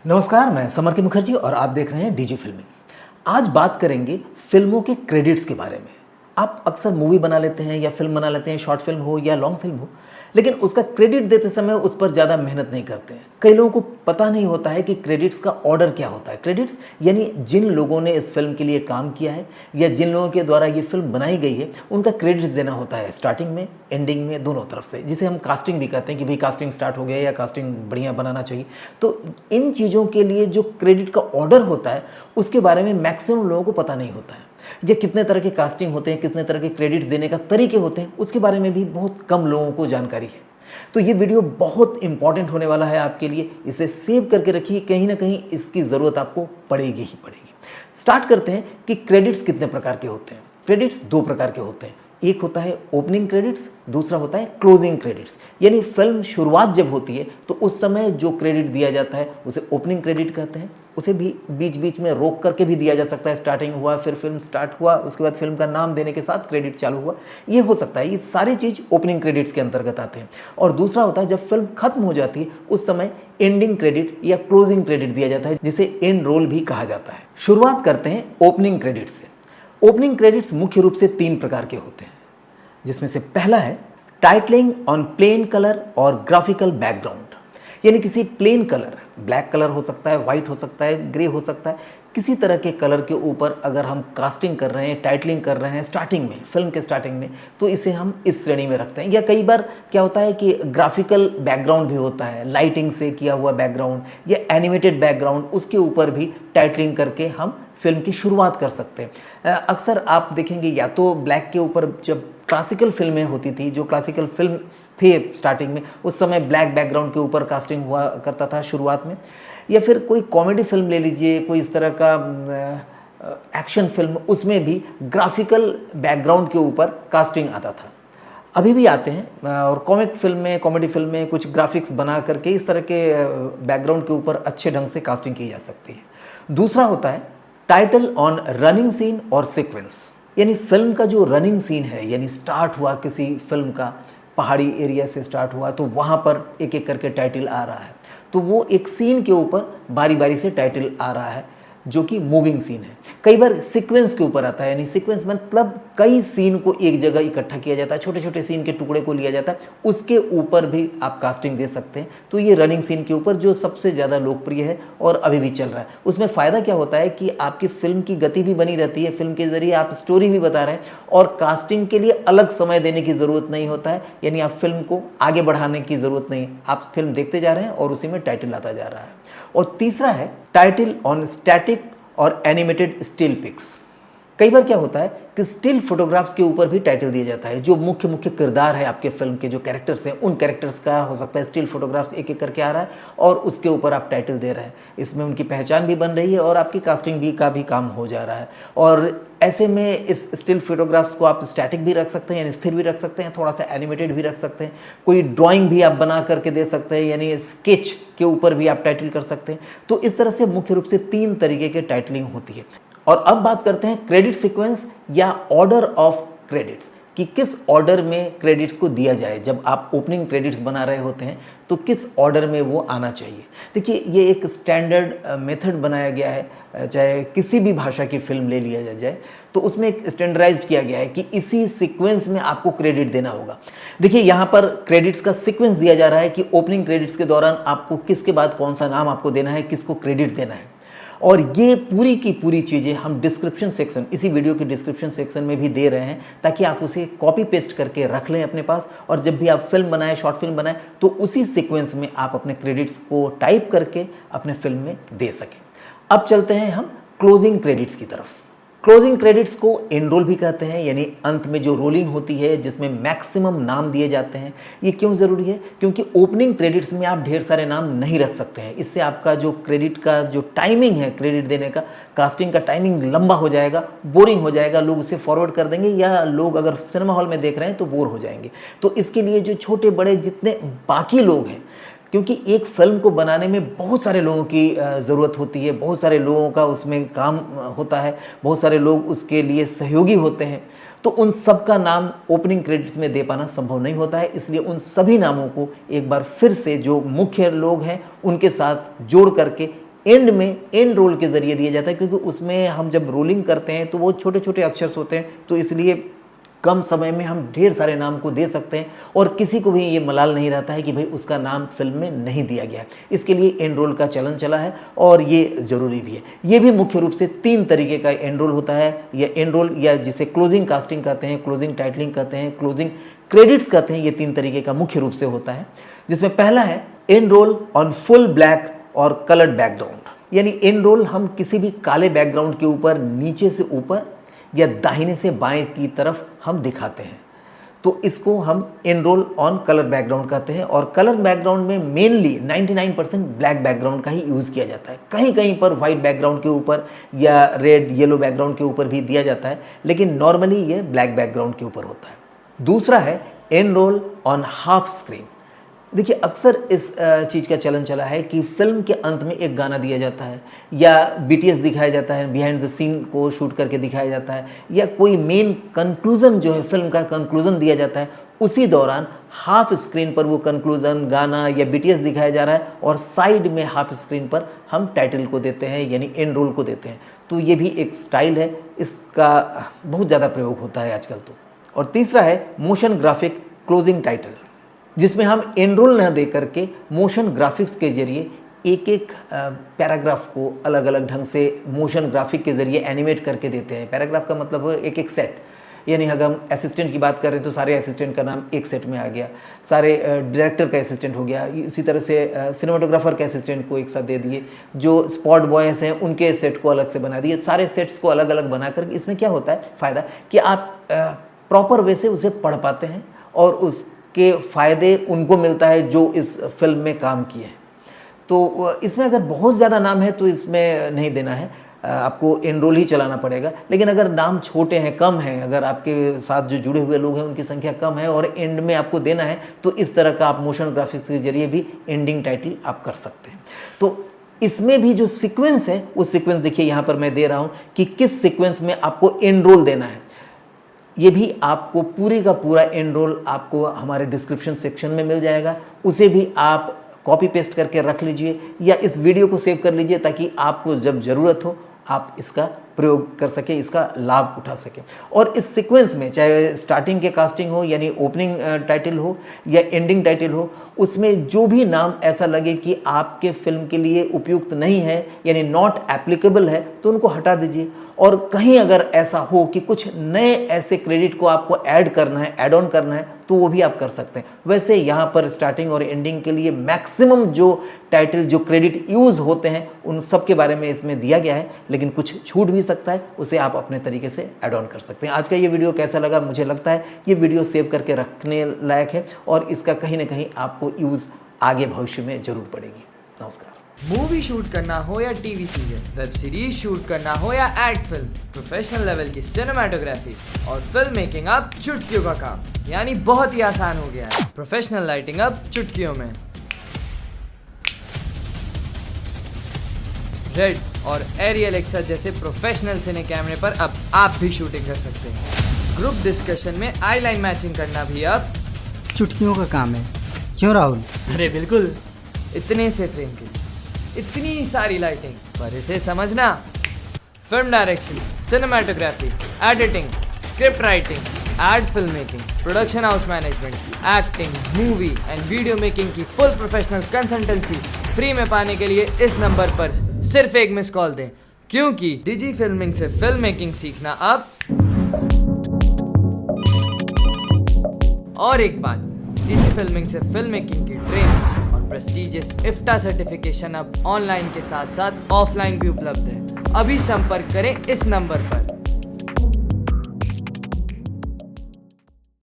नमस्कार, मैं समर के मुखर्जी और आप देख रहे हैं डीजी फिल्मिंग। आज बात करेंगे फिल्मों के क्रेडिट्स के बारे में। आप अक्सर मूवी बना लेते हैं या फिल्म बना लेते हैं, शॉर्ट फिल्म हो या लॉन्ग फिल्म हो, लेकिन उसका क्रेडिट देते समय उस पर ज़्यादा मेहनत नहीं करते हैं। कई लोगों को पता नहीं होता है कि क्रेडिट्स का ऑर्डर क्या होता है। क्रेडिट्स यानी जिन लोगों ने इस फिल्म के लिए काम किया है या जिन लोगों के द्वारा ये फिल्म बनाई गई है, उनका क्रेडिट्स देना होता है स्टार्टिंग में, एंडिंग में, दोनों तरफ से, जिसे हम कास्टिंग भी कहते हैं कि भाई कास्टिंग स्टार्ट हो गया या कास्टिंग बढ़िया बनाना चाहिए। तो इन चीज़ों के लिए जो क्रेडिट का ऑर्डर होता है उसके बारे में मैक्सिमम लोगों को पता नहीं होता है। ये कितने तरह के कास्टिंग होते हैं, कितने तरह के क्रेडिट्स देने का तरीके होते हैं, उसके बारे में भी बहुत कम लोगों को जानकारी है। तो ये वीडियो बहुत इंपॉर्टेंट होने वाला है आपके लिए। इसे सेव करके रखिए, कहीं ना कहीं इसकी ज़रूरत आपको पड़ेगी ही पड़ेगी। स्टार्ट करते हैं कि क्रेडिट्स कितने प्रकार के होते हैं। क्रेडिट्स दो प्रकार के होते हैं। एक होता है ओपनिंग क्रेडिट्स, दूसरा होता है क्लोजिंग क्रेडिट्स। यानी फिल्म शुरुआत जब होती है तो उस समय जो क्रेडिट दिया जाता है उसे ओपनिंग क्रेडिट कहते हैं। उसे भी बीच बीच में रोक करके भी दिया जा सकता है। स्टार्टिंग हुआ, फिर फिल्म स्टार्ट हुआ, उसके बाद फिल्म का नाम देने के साथ क्रेडिट चालू हुआ, ये हो सकता है। ये सारी चीज़ ओपनिंग क्रेडिट्स के अंतर्गत आते हैं। और दूसरा होता है जब फिल्म खत्म हो जाती है उस समय एंडिंग क्रेडिट या क्लोजिंग क्रेडिट दिया जाता है, जिसे एंड रोल भी कहा जाता है। शुरुआत करते हैं ओपनिंग क्रेडिट से। ओपनिंग क्रेडिट्स मुख्य रूप से 3 प्रकार के होते हैं, जिसमें से पहला है टाइटलिंग ऑन प्लेन कलर और ग्राफिकल बैकग्राउंड। यानी किसी प्लेन कलर, ब्लैक कलर हो सकता है, व्हाइट हो सकता है, ग्रे हो सकता है, किसी तरह के कलर के ऊपर अगर हम कास्टिंग कर रहे हैं, टाइटलिंग कर रहे हैं स्टार्टिंग में, फिल्म के स्टार्टिंग में, तो इसे हम इस श्रेणी में रखते हैं। या कई बार क्या होता है कि ग्राफिकल बैकग्राउंड भी होता है, लाइटिंग से किया हुआ बैकग्राउंड या एनिमेटेड बैकग्राउंड, उसके ऊपर भी टाइटलिंग करके हम फिल्म की शुरुआत कर सकते हैं। अक्सर आप देखेंगे या तो ब्लैक के ऊपर जब क्लासिकल फिल्में होती थी, जो क्लासिकल फिल्म थे स्टार्टिंग में, उस समय ब्लैक बैकग्राउंड के ऊपर कास्टिंग हुआ करता था शुरुआत में। या फिर कोई कॉमेडी फिल्म ले लीजिए, कोई इस तरह का एक्शन फिल्म, उसमें भी ग्राफिकल बैकग्राउंड के ऊपर कास्टिंग आता था। अभी भी आते हैं और कॉमिक फिल्म में, कॉमेडी फिल्म में कुछ ग्राफिक्स बना करके इस तरह के बैकग्राउंड के ऊपर अच्छे ढंग से कास्टिंग की जा सकती है। दूसरा होता है टाइटल ऑन रनिंग सीन और सीक्वेंस। यानी फिल्म का जो रनिंग सीन है, यानी स्टार्ट हुआ किसी फिल्म का, पहाड़ी एरिया से स्टार्ट हुआ तो वहाँ पर एक एक करके टाइटल आ रहा है, तो वो एक सीन के ऊपर बारी बारी से टाइटल आ रहा है जो कि मूविंग सीन है। कई बार सीक्वेंस के ऊपर आता है, यानी सीक्वेंस मतलब कई सीन को एक जगह इकट्ठा किया जाता है, छोटे छोटे सीन के टुकड़े को लिया जाता है, उसके ऊपर भी आप कास्टिंग दे सकते हैं। तो ये रनिंग सीन के ऊपर जो सबसे ज़्यादा लोकप्रिय है और अभी भी चल रहा है। उसमें फ़ायदा क्या होता है कि आपकी फिल्म की गति भी बनी रहती है, फिल्म के ज़रिए आप स्टोरी भी बता रहे हैं और कास्टिंग के लिए अलग समय देने की ज़रूरत नहीं होता है। यानी आप फिल्म को आगे बढ़ाने की ज़रूरत नहीं, आप फिल्म देखते जा रहे हैं और उसी में टाइटल आता जा रहा है। और तीसरा है टाइटल ऑन स्टैटिक और एनिमेटेड स्टिल पिक्स। कई बार क्या होता है कि स्टिल फोटोग्राफ्स के ऊपर भी टाइटल दिया जाता है। जो मुख्य मुख्य किरदार है आपके फिल्म के, जो कैरेक्टर्स हैं, उन कैरेक्टर्स का हो सकता है स्टिल फोटोग्राफ्स एक एक करके आ रहा है और उसके ऊपर आप टाइटल दे रहे हैं। इसमें उनकी पहचान भी बन रही है और आपकी कास्टिंग भी का भी काम हो जा रहा है। और ऐसे में इस स्टिल फोटोग्राफ्स को आप स्टैटिक भी रख सकते हैं, यानी स्थिर भी रख सकते हैं, थोड़ा सा एनिमेटेड भी रख सकते हैं, कोई ड्राइंग भी आप बना करके दे सकते हैं, यानी स्केच के ऊपर भी आप टाइटल कर सकते हैं। तो इस तरह से मुख्य रूप से 3 तरीके के टाइटलिंग होती है। और अब बात करते हैं क्रेडिट सीक्वेंस या ऑर्डर ऑफ क्रेडिट्स, कि किस ऑर्डर में क्रेडिट्स को दिया जाए। जब आप ओपनिंग क्रेडिट्स बना रहे होते हैं तो किस ऑर्डर में वो आना चाहिए। देखिए, ये एक स्टैंडर्ड मेथड बनाया गया है, चाहे किसी भी भाषा की फिल्म ले लिया जाए तो उसमें एक स्टैंडर्डाइज्ड किया गया है कि इसी सीक्वेंस में आपको क्रेडिट देना होगा। देखिए, यहाँ पर क्रेडिट्स का सीक्वेंस दिया जा रहा है कि ओपनिंग क्रेडिट्स के दौरान आपको किसके बाद कौन सा नाम आपको देना है, किसको क्रेडिट देना है। और ये पूरी की पूरी चीज़ें हम डिस्क्रिप्शन सेक्शन, इसी वीडियो के डिस्क्रिप्शन सेक्शन में भी दे रहे हैं, ताकि आप उसे कॉपी पेस्ट करके रख लें अपने पास और जब भी आप फिल्म बनाएं, शॉर्ट फिल्म बनाएं, तो उसी सीक्वेंस में आप अपने क्रेडिट्स को टाइप करके अपने फिल्म में दे सकें। अब चलते हैं हम क्लोजिंग क्रेडिट्स की तरफ। क्लोजिंग क्रेडिट्स को एंड रोल भी कहते हैं, यानी अंत में जो रोलिंग होती है जिसमें मैक्सिमम नाम दिए जाते हैं। ये क्यों ज़रूरी है? क्योंकि ओपनिंग क्रेडिट्स में आप ढेर सारे नाम नहीं रख सकते हैं। इससे आपका जो क्रेडिट का जो टाइमिंग है, क्रेडिट देने का, कास्टिंग का टाइमिंग लंबा हो जाएगा, बोरिंग हो जाएगा, लोग उसे फॉरवर्ड कर देंगे या लोग अगर सिनेमा हॉल में देख रहे हैं तो बोर हो जाएंगे। तो इसके लिए जो छोटे बड़े जितने बाकी लोग हैं, क्योंकि एक फिल्म को बनाने में बहुत सारे लोगों की ज़रूरत होती है, बहुत सारे लोगों का उसमें काम होता है, बहुत सारे लोग उसके लिए सहयोगी होते हैं, तो उन सब का नाम ओपनिंग क्रेडिट्स में दे पाना संभव नहीं होता है। इसलिए उन सभी नामों को एक बार फिर से जो मुख्य लोग हैं उनके साथ जोड़ करके एंड में एंड रोल के ज़रिए दिया जाता है, क्योंकि उसमें हम जब रोलिंग करते हैं तो वो छोटे छोटे अक्षर होते हैं, तो इसलिए कम समय में हम ढेर सारे नाम को दे सकते हैं और किसी को भी ये मलाल नहीं रहता है कि भाई उसका नाम फिल्म में नहीं दिया गया है। इसके लिए एंड रोल का चलन चला है और ये ज़रूरी भी है। ये भी मुख्य रूप से 3 तरीके का एंड रोल होता है। या एंड रोल, या जिसे क्लोजिंग कास्टिंग कहते हैं, क्लोजिंग टाइटलिंग कहते हैं, क्लोजिंग क्रेडिट्स कहते हैं, ये 3 तरीके का मुख्य रूप से होता है। जिसमें पहला है and roll on full black और कलर्ड बैकग्राउंड। यानी एंड रोल हम किसी भी काले बैकग्राउंड के ऊपर नीचे से ऊपर या दाहिने से बाएं की तरफ हम दिखाते हैं, तो इसको हम and roll on colour background कहते हैं। और कलर बैकग्राउंड में मेनली 99% ब्लैक बैकग्राउंड का ही यूज़ किया जाता है। कहीं कहीं पर वाइट बैकग्राउंड के ऊपर या रेड येलो बैकग्राउंड के ऊपर भी दिया जाता है, लेकिन नॉर्मली ये ब्लैक बैकग्राउंड के ऊपर होता है। दूसरा है and roll on half screen. देखिए, अक्सर इस चीज़ का चलन चला है कि फिल्म के अंत में एक गाना दिया जाता है, या BTS दिखाया जाता है, बिहाइंड द सीन को शूट करके दिखाया जाता है, या कोई मेन कंक्लूज़न जो है फिल्म का कंक्लूज़न दिया जाता है। उसी दौरान हाफ स्क्रीन पर वो कंक्लूज़न गाना या BTS दिखाया जा रहा है और साइड में हाफ स्क्रीन पर हम टाइटल को देते हैं, यानी एंड रोल को देते हैं। तो ये भी एक स्टाइल है, इसका बहुत ज़्यादा प्रयोग होता है आजकल तो। और तीसरा है मोशन ग्राफिक क्लोजिंग टाइटल, जिसमें हम एंड रोल न दे करके मोशन ग्राफिक्स के जरिए एक एक पैराग्राफ को अलग अलग ढंग से मोशन ग्राफिक के जरिए एनिमेट करके देते हैं। पैराग्राफ का मतलब है एक एक सेट, यानी अगर हम असिस्टेंट की बात कर रहे हैं तो सारे असिस्टेंट का नाम एक सेट में आ गया, सारे डायरेक्टर का असिस्टेंट हो गया, इसी तरह से सिनेमाटोग्राफर के असिस्टेंट को एक साथ दे दिए, जो स्पॉट बॉयज़ हैं उनके सेट को अलग से बना दिए। सारे सेट्स को अलग अलग बना कर, इसमें क्या होता है फ़ायदा कि आप प्रॉपर वे से उसे पढ़ पाते हैं और उसके फ़ायदे उनको मिलता है जो इस फिल्म में काम किए हैं। तो इसमें अगर बहुत ज़्यादा नाम है तो इसमें नहीं देना है, आपको एनरोल ही चलाना पड़ेगा। लेकिन अगर नाम छोटे हैं, कम हैं, अगर आपके साथ जो जुड़े हुए लोग हैं उनकी संख्या कम है और एंड में आपको देना है, तो इस तरह का आप मोशन ग्राफिक्स के जरिए भी एंडिंग टाइटल आप कर सकते हैं। तो इसमें भी जो सीक्वेंस है वो सीक्वेंस देखिए यहाँ पर मैं दे रहा हूँ कि किस सीक्वेंस में आपको एनरोल देना है। ये भी आपको पूरे का पूरा एनरोल आपको हमारे डिस्क्रिप्शन सेक्शन में मिल जाएगा, उसे भी आप कॉपी पेस्ट करके रख लीजिए या इस वीडियो को सेव कर लीजिए ताकि आपको जब ज़रूरत हो आप इसका प्रयोग कर सके, इसका लाभ उठा सके। और इस सीक्वेंस में चाहे स्टार्टिंग के कास्टिंग हो यानी ओपनिंग टाइटल हो या एंडिंग टाइटल हो, उसमें जो भी नाम ऐसा लगे कि आपके फिल्म के लिए उपयुक्त नहीं है यानी नॉट एप्लीकेबल है तो उनको हटा दीजिए। और कहीं अगर ऐसा हो कि कुछ नए ऐसे क्रेडिट को आपको ऐड करना है, ऐड ऑन करना है, तो वो भी आप कर सकते हैं। वैसे यहाँ पर स्टार्टिंग और एंडिंग के लिए मैक्सिमम जो टाइटल जो क्रेडिट यूज़ होते हैं उन सब के बारे में इसमें दिया गया है, लेकिन कुछ छूट भी सकता है, उसे आप अपने तरीके से ऐड ऑन कर सकते हैं। आज का ये वीडियो कैसा लगा? मुझे लगता है ये वीडियो सेव करके रखने लायक है और इसका कहीं ना कहीं आपको यूज़ आगे भविष्य में जरूर पड़ेगी। नमस्कार। मूवी शूट करना हो या TV serial, web series shoot करना हो या एड फिल्म, प्रोफेशनल लेवल की सिनेमाटोग्राफी और फिल्म मेकिंग अब चुटकियों का काम, यानी बहुत ही आसान हो गया है। प्रोफेशनल लाइटिंग अब चुटकियों में। रेड और एरियल एक्सा जैसे प्रोफेशनल सिने कैमरे पर अब आप भी शूटिंग कर सकते हैं। ग्रुप डिस्कशन में आई लाइन मैचिंग करना भी अब चुटकियों का काम है। क्यों राहुल? अरे बिल्कुल, इतने से फ्रेम के लिए इतनी सारी लाइटिंग, पर इसे समझना। Film direction, cinematography, editing, script writing, ad film making, production house management, acting, movie and video making की फुल प्रोफेशनल कंसल्टेंसी फ्री में पाने के लिए इस नंबर पर सिर्फ एक मिस कॉल दें, क्योंकि डिजी फिल्मिंग से फिल्म मेकिंग सीखना अब। और एक बात, डिजी फिल्मिंग से फिल्म मेकिंग की ट्रेनिंग प्रेस्टीजियस इफ्टा सर्टिफिकेशन अब ऑनलाइन के साथ साथ ऑफलाइन भी उपलब्ध है। अभी संपर्क करें इस नंबर पर